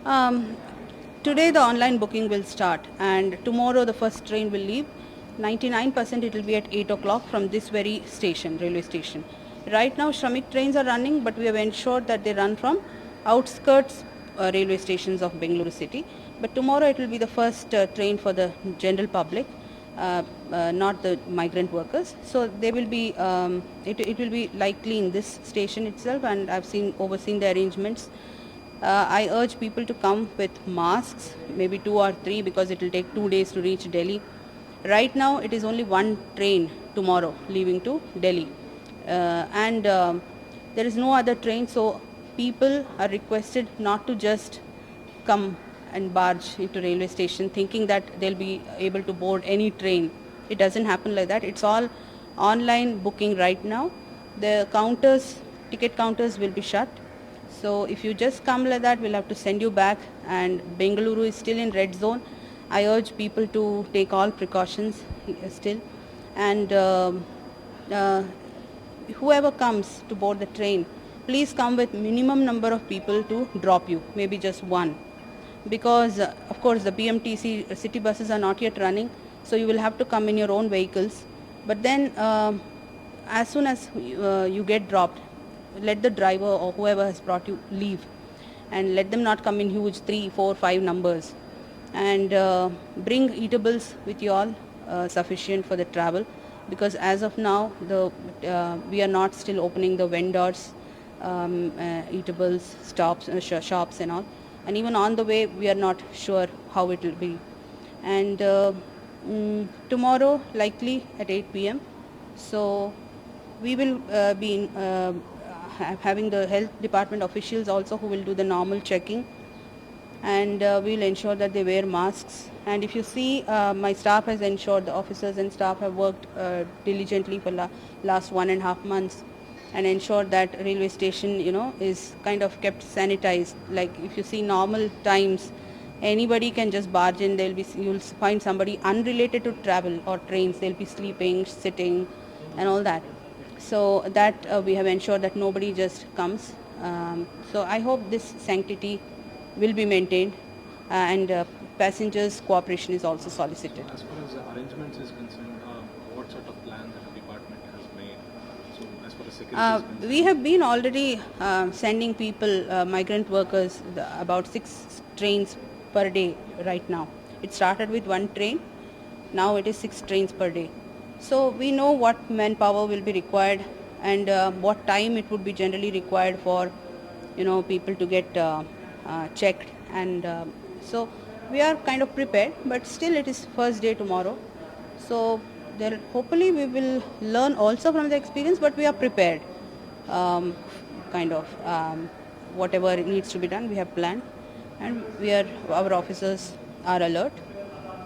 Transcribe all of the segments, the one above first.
Um, Today the online booking will start, and tomorrow the first train will leave. 99% it will be at 8 o'clock from this very station, railway station. Right now Shramik trains are running, but we have ensured that they run from outskirts railway stations of Bengaluru city. But tomorrow it will be the first train for the general public, not the migrant workers. So they will be, it will be likely in this station itself, and I've overseen the arrangements. I urge people to come with masks, maybe 2 or 3, because it will take 2 days to reach Delhi. Right now, it is only one train tomorrow leaving to Delhi, and there is no other train. So people are requested not to just come and barge into railway station thinking that they'll be able to board any train. It doesn't happen like that. It's all online booking right now. The counters, ticket counters will be shut. So if you just come like that, we'll have to send you back, and Bengaluru is still in red zone. I urge people to take all precautions still, and uh, whoever comes to board the train, please come with minimum number of people to drop you, maybe just one, because of course the BMTC city buses are not yet running, so you will have to come in your own vehicles. But then as soon as you get dropped, let the driver or whoever has brought you leave, and let them not come in huge 3, 4, 5 numbers, and bring eatables with you all, sufficient for the travel, because as of now we are not still opening the vendors, eatables stops, shops and all, and even on the way we are not sure how it will be. And tomorrow likely at 8 p.m. So we will be having the health department officials also who will do the normal checking, and we will ensure that they wear masks. And if you see, my staff has ensured, the officers and staff have worked diligently for last 1.5 months, and ensured that railway station, is kind of kept sanitized. Like if you see normal times, anybody can just barge in. You'll find somebody unrelated to travel or trains. They'll be sleeping, sitting, and all that. So that we have ensured that nobody just comes. So I hope this sanctity will be maintained, and passengers' cooperation is also solicited. As far as the arrangements is concerned, what sort of plan that the department has made? So as far as security is concerned, We have been already sending people, migrant workers, about 6 trains per day right now. It started with one train, now it is 6 trains per day. So we know what manpower will be required, and what time it would be generally required for people to get checked, and so we are kind of prepared, but still it is first day tomorrow. So there, hopefully we will learn also from the experience, but we are prepared, um, kind of, whatever needs to be done we have planned, and our officers are alert,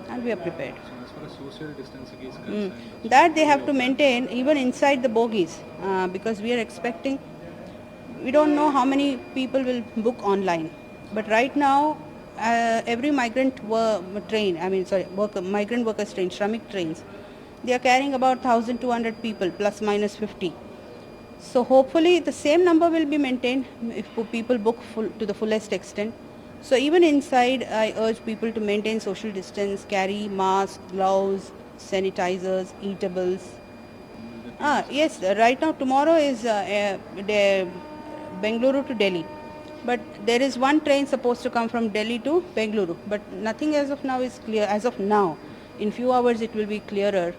and we are prepared. so as far as social distancing is concerned, That they have to maintain even inside the bogies, because we are expecting, we don't know how many people will book online, but right now every migrant workers train, Shramik trains, they are carrying about 1,200 people plus minus 50. So hopefully the same number will be maintained if people book to the fullest extent. So even inside, I urge people to maintain social distance, carry masks, gloves, sanitizers, eatables. Yes, right now tomorrow is Bengaluru to Delhi. But there is one train supposed to come from Delhi to Bengaluru. But nothing as of now is clear. As of now, in few hours it will be clearer.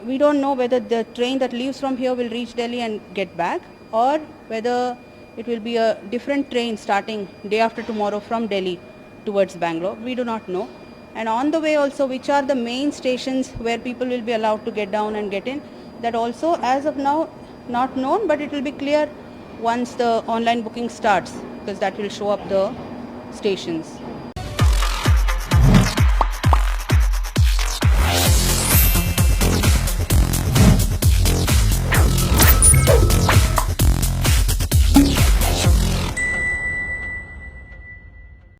We don't know whether the train that leaves from here will reach Delhi and get back, or whether it will be a different train starting day after tomorrow from Delhi towards Bangalore. We do not know. And on the way also, which are the main stations where people will be allowed to get down and get in, that also as of now not known, but it will be clear once the online booking starts, because that will show up the stations.